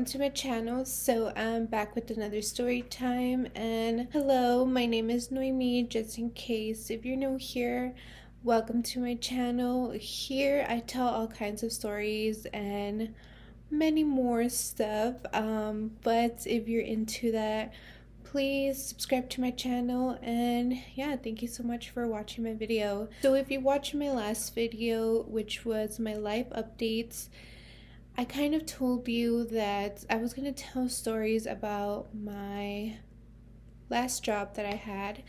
welcome to my channel. So I'm back with another story time, and hello, my name is Noemi. Just in case if you're new here, welcome to my channel. Here I tell all kinds of stories and many more stuff, but if you're into that, please subscribe to my channel. And yeah, thank you so much for watching my video. So if you watched my last video, which was my life updates, I kind of told you that I was going to tell stories about my last job that I had,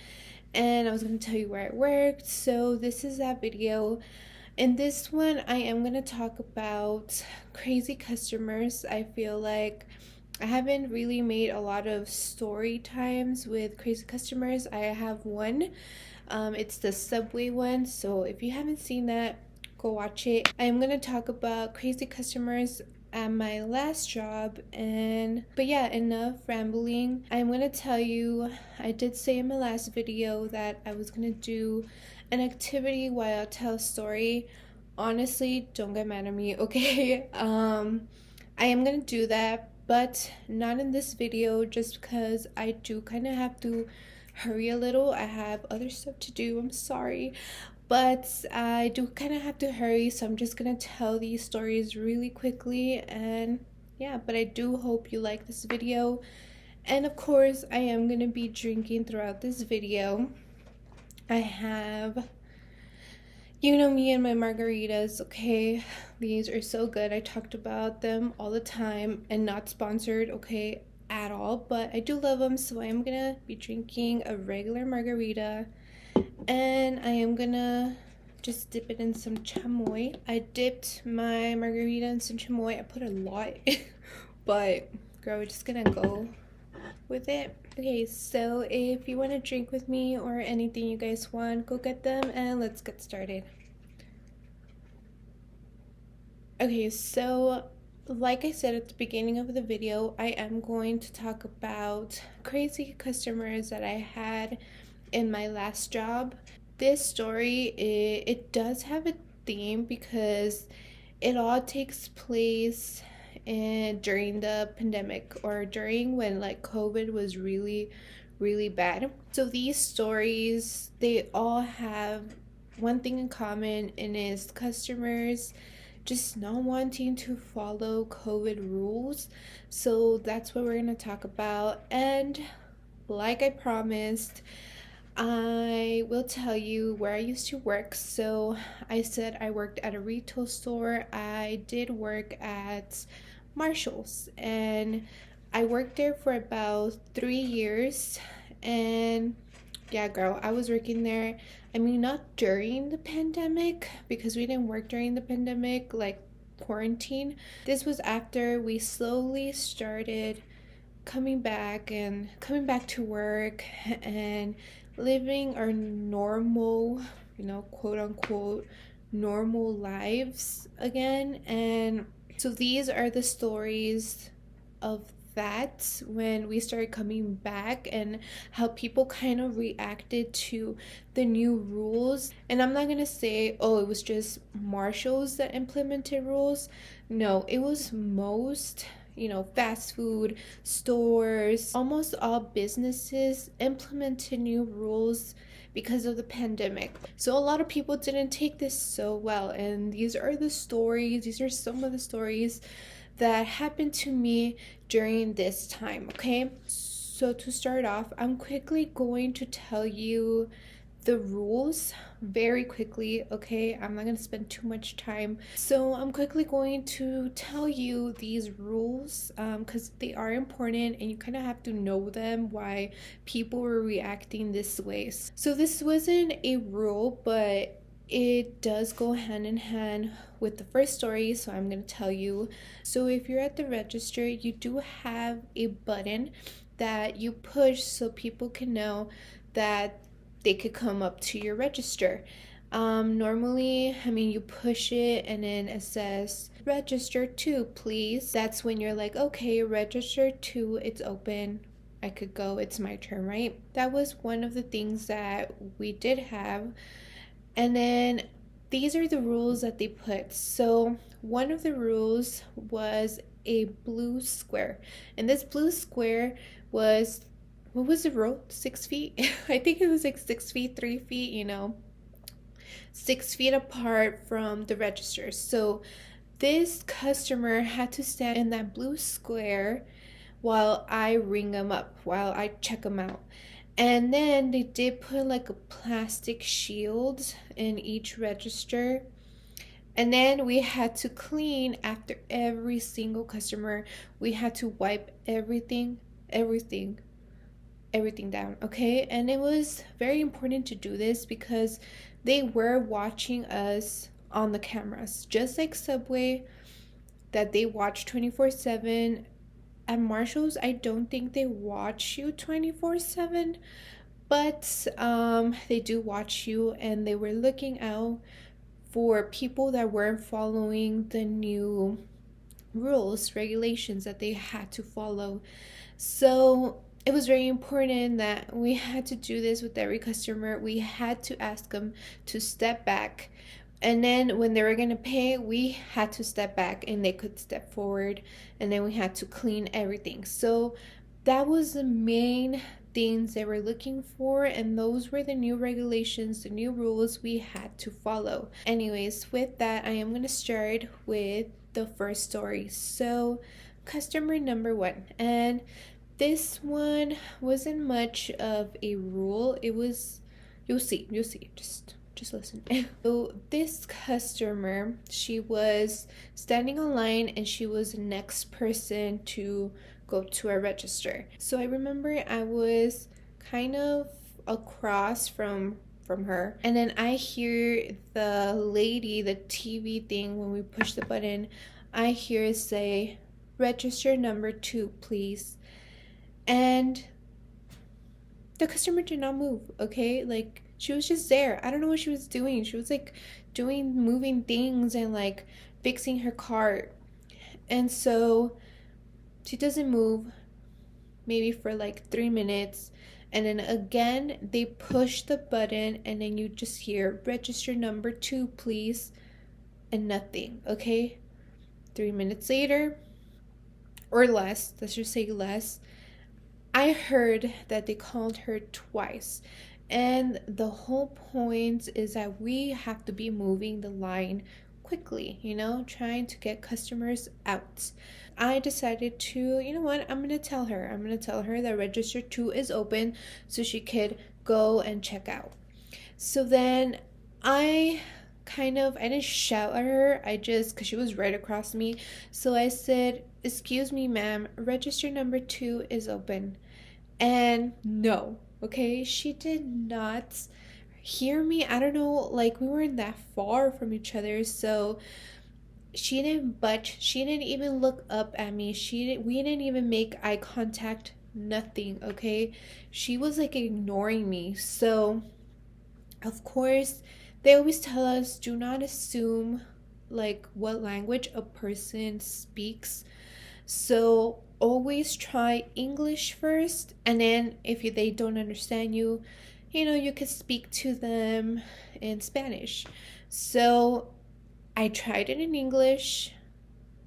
and I was going to tell you where I worked. So this is that video. In this one, I am going to talk about crazy customers. I feel like I haven't really made a lot of story times with crazy customers. I have one. It's the Subway one. So if you haven't seen that, go watch it. I am going to talk about crazy customers at my last job. But yeah, enough rambling. I'm going to tell you, I did say in my last video that I was going to do an activity while I tell a story. Honestly, don't get mad at me, okay? I am going to do that, but not in this video, just because I do kind of have to hurry a little. I have other stuff to do. I'm sorry, but I do kind of have to hurry, so I'm just gonna tell these stories really quickly. And yeah, but I do hope you like this video. And of course, I am gonna be drinking throughout this video. I have, you know me and my margaritas, okay? These are so good. I talked about them all the time, and not sponsored, okay, at all, but I do love them. So I am gonna be drinking a regular margarita, and I am gonna just dip it in some chamoy. I dipped my margarita in some chamoy. I put a lot, but girl, we're just gonna go with it. Okay, so if you want to drink with me or anything you guys want, go get them and let's get started. Okay, so like I said at the beginning of the video, I am going to talk about crazy customers that I had in my last job. This story, it does have a theme because it all takes place during the pandemic, or during when like COVID was really bad. So these stories, they all have one thing in common, and is customers just not wanting to follow COVID rules. So that's what we're going to talk about. And like I promised, I will tell you where I used to work. So I said I worked at a retail store. I did work at Marshall's, and I worked there for about 3 years. And yeah, girl, I was working there. I mean, not during the pandemic, because we didn't work during the pandemic, like quarantine. This was after we slowly started coming back to work and living our normal, quote unquote, normal lives again. And so these are the stories of that, when we started coming back, and how people kind of reacted to the new rules. And I'm not gonna say, oh, it was just Marshalls that implemented rules. No, it was most, fast food stores, almost all businesses implemented new rules because of the pandemic. So a lot of people didn't take this so well, and these are some of the stories that happened to me during this time, okay? So to start off, I'm quickly going to tell you the rules very quickly, okay? I'm not going to spend too much time. So I'm quickly going to tell you these rules because they are important, and you kind of have to know them, why people were reacting this way. So this wasn't a rule, but it does go hand in hand with the first story, so I'm going to tell you. So if you're at the register, you do have a button that you push so people can know that they could come up to your register. Normally, you push it and then it says register 2, please. That's when you're like, okay, register 2, it's open, I could go, it's my turn, right? That was one of the things that we did have. And then these are the rules that they put. So one of the rules was a blue square. And this blue square was, what was the row? 6 feet? I think it was like 6 feet, 3 feet, 6 feet apart from the register. So this customer had to stand in that blue square while I ring them up, while I check them out. And then they did put like a plastic shield in each register. And then we had to clean after every single customer. We had to wipe everything, everything down, okay? And it was very important to do this because they were watching us on the cameras, just like Subway, that they watch 24/7. At Marshalls, I don't think they watch you 24/7, but they do watch you, and they were looking out for people that weren't following the new rules, regulations that they had to follow. So it was very important that we had to do this with every customer. We had to ask them to step back. And then when they were going to pay, we had to step back and they could step forward. And then we had to clean everything. So that was the main things they were looking for, and those were the new regulations, the new rules we had to follow. Anyways, with that, I am going to start with the first story. So customer number one, and this one wasn't much of a rule. It was, you'll see, just listen. So this customer, she was standing in line and she was the next person to go to a register. So I remember I was kind of across from her, and then I hear the lady, the TV thing, when we push the button, I hear it say, register number 2, please. And the customer did not move, okay? Like, she was just there. I don't know what she was doing. She was like moving things and like fixing her cart. And so she doesn't move, maybe for like 3 minutes. And then again, they push the button, and then you just hear, register number 2, please. And nothing, okay? 3 minutes later, or less, let's just say less, I heard that they called her twice. And the whole point is that we have to be moving the line quickly, trying to get customers out. I decided to, you know what, I'm going to tell her. I'm going to tell her that register 2 is open so she could go and check out. So then I didn't shout at her. I just, because she was right across me. So I said, excuse me, ma'am, register number 2 is open. And no, okay, she did not hear me. I don't know, like, we weren't that far from each other, so she didn't budge. She didn't even look up at me. We didn't even make eye contact, nothing, okay? She was like ignoring me. So of course, they always tell us, do not assume like what language a person speaks. So always try English first, and then if they don't understand you, you could speak to them in Spanish. So I tried it in English.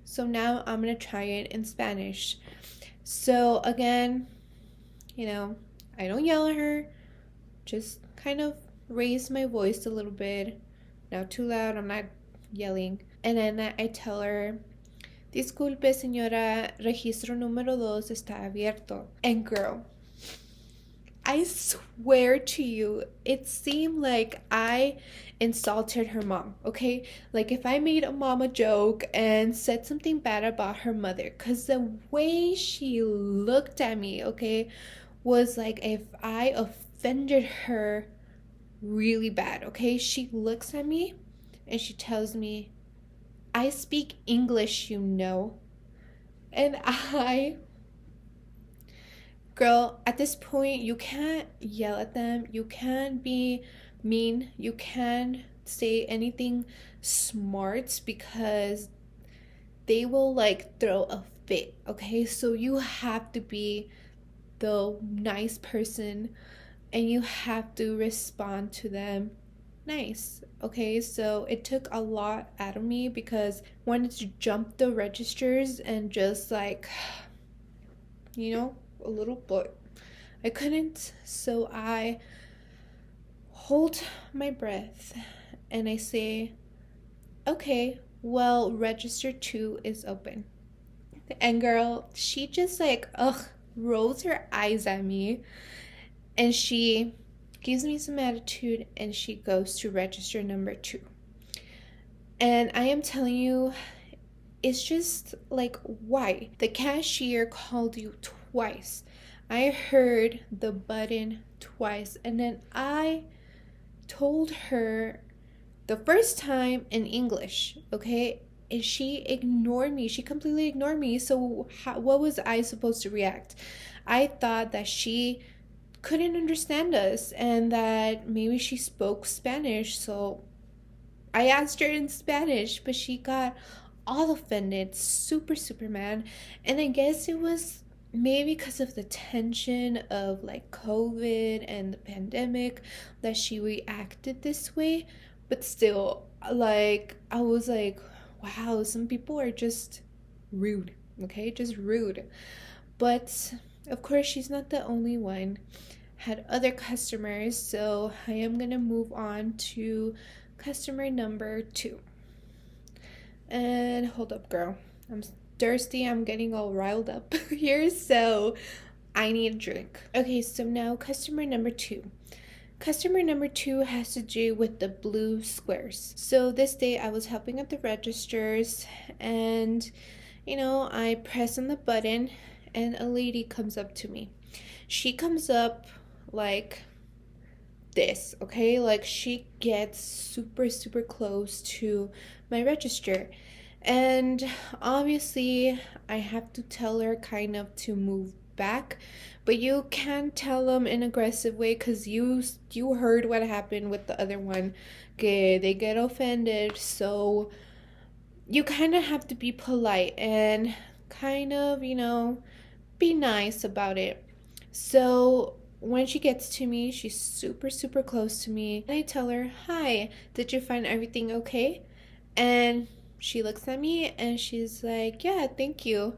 So now I'm going to try it in Spanish. So again, I don't yell at her, just kind of raise my voice a little bit. Not too loud, I'm not yelling. And then I tell her, disculpe señora, registro número 2 está abierto. And girl, I swear to you, it seemed like I insulted her mom, okay? Like if I made a mama joke and said something bad about her mother, because the way she looked at me, okay, was like if I offended her really bad, okay? She looks at me and she tells me, I speak English, And girl, at this point, you can't yell at them. You can't be mean. You can't say anything smart because they will like throw a fit, okay? So you have to be the nice person and you have to respond to them nice. Okay, so it took a lot out of me because I wanted to jump the registers and just like, a little, but I couldn't. So I hold my breath and I say, okay, well, register 2 is open. And girl, she just like, ugh, rolls her eyes at me and she gives me some attitude and she goes to register number 2. And I am telling you, it's just like, why? The cashier called you twice. I heard the button twice, and then I told her the first time in English, okay? And she ignored me. She completely ignored me. So, what was I supposed to react? I thought that she couldn't understand us and that maybe she spoke Spanish. So, I asked her in Spanish, but she got all offended, super, super mad. And I guess it was maybe because of the tension of like COVID and the pandemic that she reacted this way. But still, like, I was like, wow, some people are just rude, okay? Just rude. But of course, she's not the only one. Had other customers, so I am gonna move on to customer number 2. And hold up, girl. I'm thirsty. I'm getting all riled up here, so I need a drink. Okay, so now customer number 2. Customer number 2 has to do with the blue squares. So this day I was helping at the registers and I press on the button and a lady comes up to me. She comes up like this, okay? Like she gets super, super close to my register. And obviously, I have to tell her kind of to move back, but you can't tell them in an aggressive way because you heard what happened with the other one. Okay, they get offended, so you kind of have to be polite and kind of, be nice about it. So when she gets to me, she's super, super close to me. I tell her, hi, did you find everything okay? And she looks at me and she's like, yeah, thank you.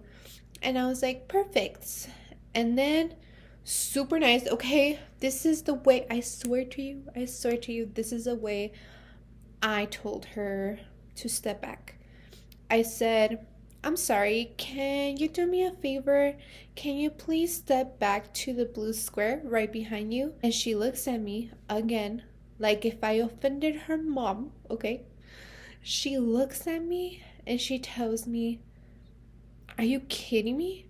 And I was like, perfect. And then, super nice, okay? This is the way, I swear to you, this is the way I told her to step back. I said, I'm sorry, can you do me a favor? Can you please step back to the blue square right behind you? And she looks at me again, like if I offended her mom, okay? She looks at me and she tells me, are you kidding me?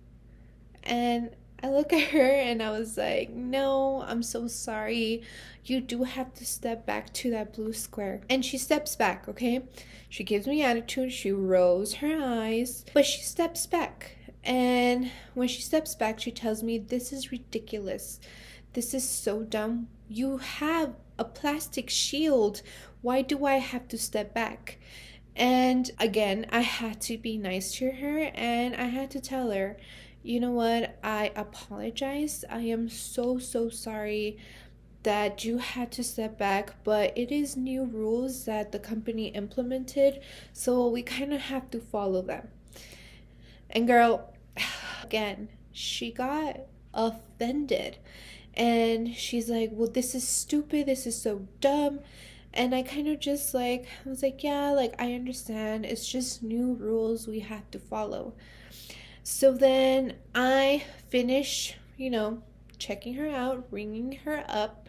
And I look at her and I was like, no, I'm so sorry. You do have to step back to that blue square. And she steps back, okay? She gives me attitude. She rolls her eyes, but she steps back. And when she steps back, she tells me, this is ridiculous. This is so dumb. You have a plastic shield. Why do I have to step back? And again, I had to be nice to her and I had to tell her, you know what? I apologize. I am so, so sorry that you had to step back, but it is new rules that the company implemented, so we kind of have to follow them. And girl, again, she got offended. And she's like, well, this is stupid. This is so dumb. And I kind of just like, I was like, yeah, like, I understand. It's just new rules we have to follow. So then I finish, checking her out, ringing her up.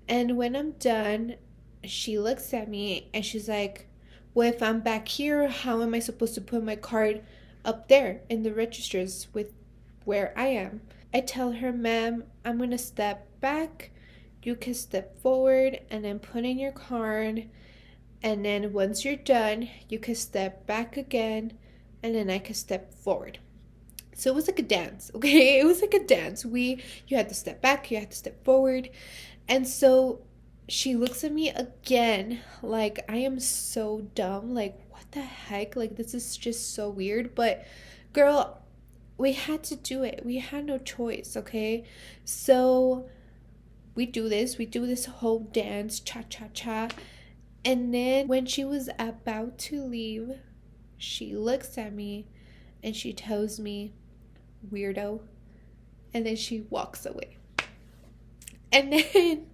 And when I'm done, she looks at me and she's like, well, if I'm back here, how am I supposed to put my card up there in the registers with where I am? I tell her, ma'am, I'm going to step back. You can step forward and then put in your card. And then once you're done, you can step back again. And then I can step forward. So it was like a dance, okay? It was like a dance. You had to step back, you had to step forward. And so she looks at me again like I am so dumb. Like, what the heck? Like, this is just so weird. But girl, we had to do it. We had no choice, okay? So we do this whole dance, cha cha cha. And then when she was about to leave, she looks at me and she tells me, weirdo. And then she walks away. And then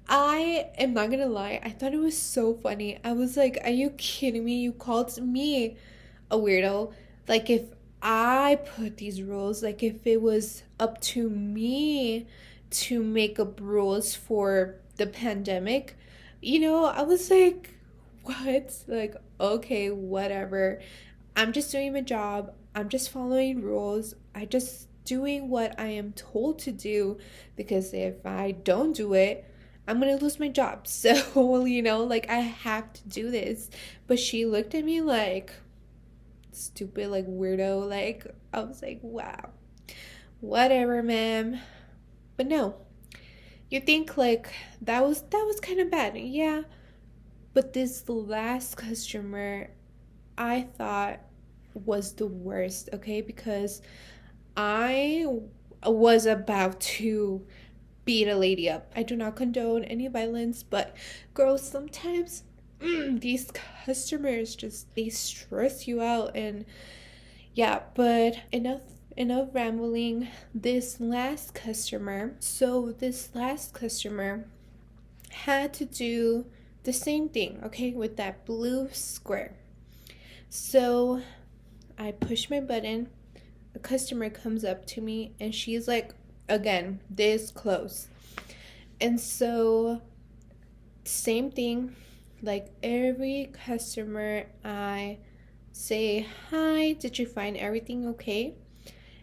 I am not gonna lie, I thought it was so funny. I was like, are you kidding me? You called me a weirdo. Like, if I put these rules, like, if it was up to me to make up rules for the pandemic, I was like, what? Like, okay, whatever. I'm just doing my job. I'm just following rules. I just doing what I am told to do, because if I don't do it, I'm gonna lose my job. So, like, I have to do this. But she looked at me like stupid, like weirdo. Like, I was like, wow, whatever, ma'am. But no, you think like that was kind of bad, yeah. But this last customer, I thought was the worst, okay? Because I was about to beat a lady up. I do not condone any violence, but girls, sometimes these customers just they stress you out. And yeah, but enough rambling. This last customer had to do the same thing, okay, with that blue square. So I push my button, a customer comes up to me, and she's like, again, this close. And so, same thing, like every customer, I say, hi, did you find everything okay?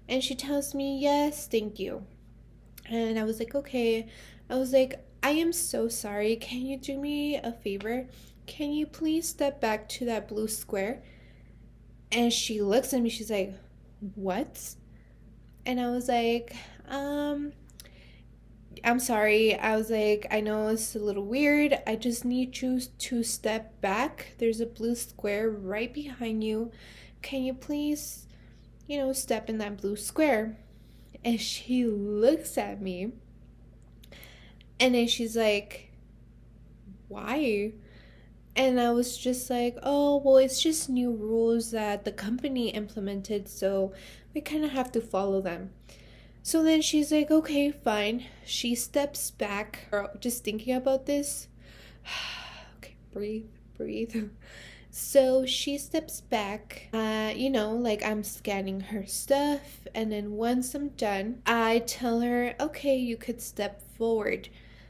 And she tells me, yes, thank you. And I was like, okay. I was like, I am so sorry. Can you do me a favor? Can you please step back to that blue square? And she looks at me, she's like, what? And I was like, I'm sorry. I was like, I know it's a little weird. I just need you to step back. There's a blue square right behind you. Can you please, step in that blue square? And she looks at me and then she's like, why? And I was just like, oh, well, it's just new rules that the company implemented, so we kind of have to follow them. So then she's like, okay, fine. She steps back, just thinking about this. Okay, breathe, breathe. So she steps back, like I'm scanning her stuff. And then once I'm done, I tell her, okay, you could step forward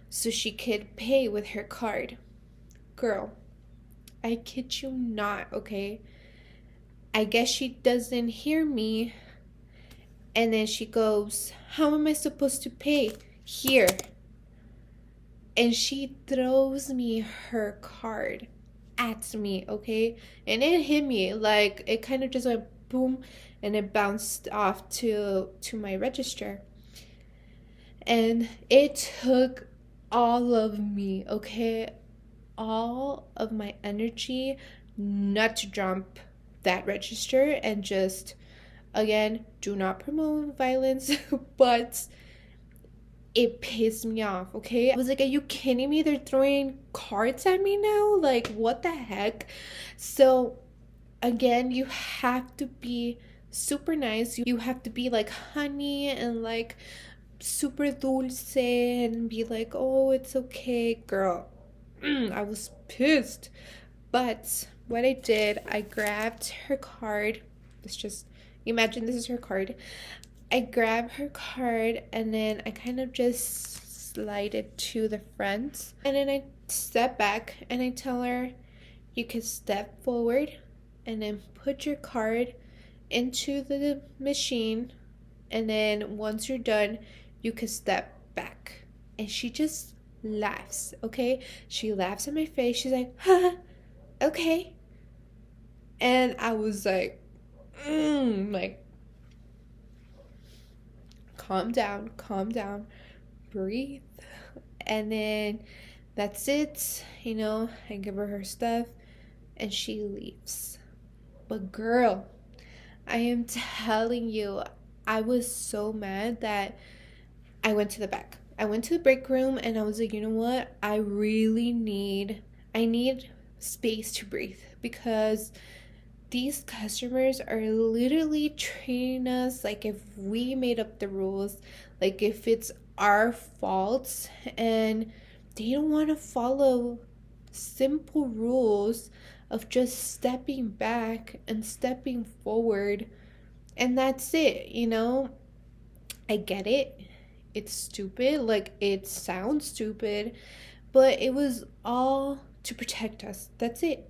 so she could pay with her card. Girl, I kid you not, okay? I guess she doesn't hear me. And then she goes, how am I supposed to pay? Here. And she throws me her card at me, okay? And it hit me, like it kind of just went boom, and it bounced off to my register. And it took all of me, okay? All of my energy not to jump that register and just, again, do not promote violence, but it pissed me off, okay? I was like, are you kidding me? They're throwing cards at me now? Like, what the heck? So, again, you have to be super nice. You have to be like honey and like super dulce and be like, oh, it's okay, girl. I was pissed. But what I did, I grabbed her card. Let's just imagine this is her card. I grab her card and then I kind of just slide it to the front. And then I step back and I tell her, you can step forward and then put your card into the machine. And then once you're done, you can step back. And she just laughs, okay? She laughs at my face. She's like, huh, okay. And I was like, like, calm down, breathe. And then that's it, I give her stuff and she leaves. But girl, I am telling you, I was so mad that I went to the back. I went to the break room and I was like, you know what? I really need I need space to breathe because these customers are literally treating us like if we made up the rules, like if it's our fault, and they don't want to follow simple rules of just stepping back and stepping forward, and that's it, you know? I get it. It's stupid, like it sounds stupid, but it was all to protect us. That's it.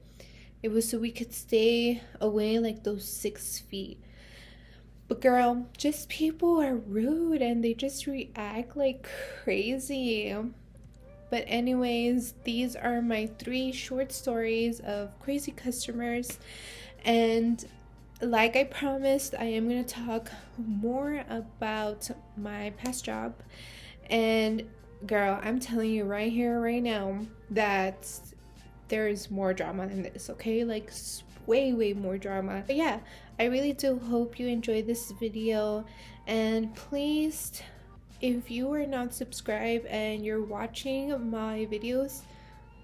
It was so we could stay away like those 6 feet. But girl, just people are rude and they just react like crazy. But, anyways, these are my 3 short stories of crazy customers. And, like I promised, I am going to talk more about my past job. And, girl, I'm telling you right here, right now, that there is more drama than this, okay? Like, way, way more drama. But yeah, I really do hope you enjoyed this video. And please, if you are not subscribed and you're watching my videos,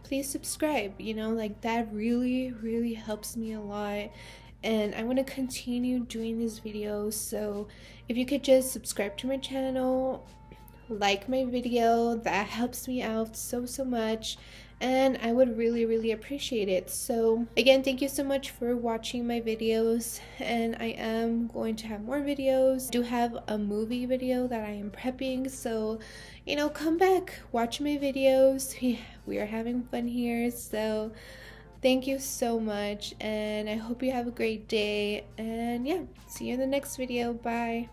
please subscribe. You know, like that really, really helps me a lot. And I want to continue doing these videos. So if you could just subscribe to my channel, like my video, that helps me out so, so much. And I would really, really appreciate it. So again, thank you so much for watching my videos, and I am going to have more videos. I do have a movie video that I am prepping, so you know, come back, watch my videos. We are having fun here. So thank you so much, and I hope you have a great day. And yeah, see you in the next video. Bye.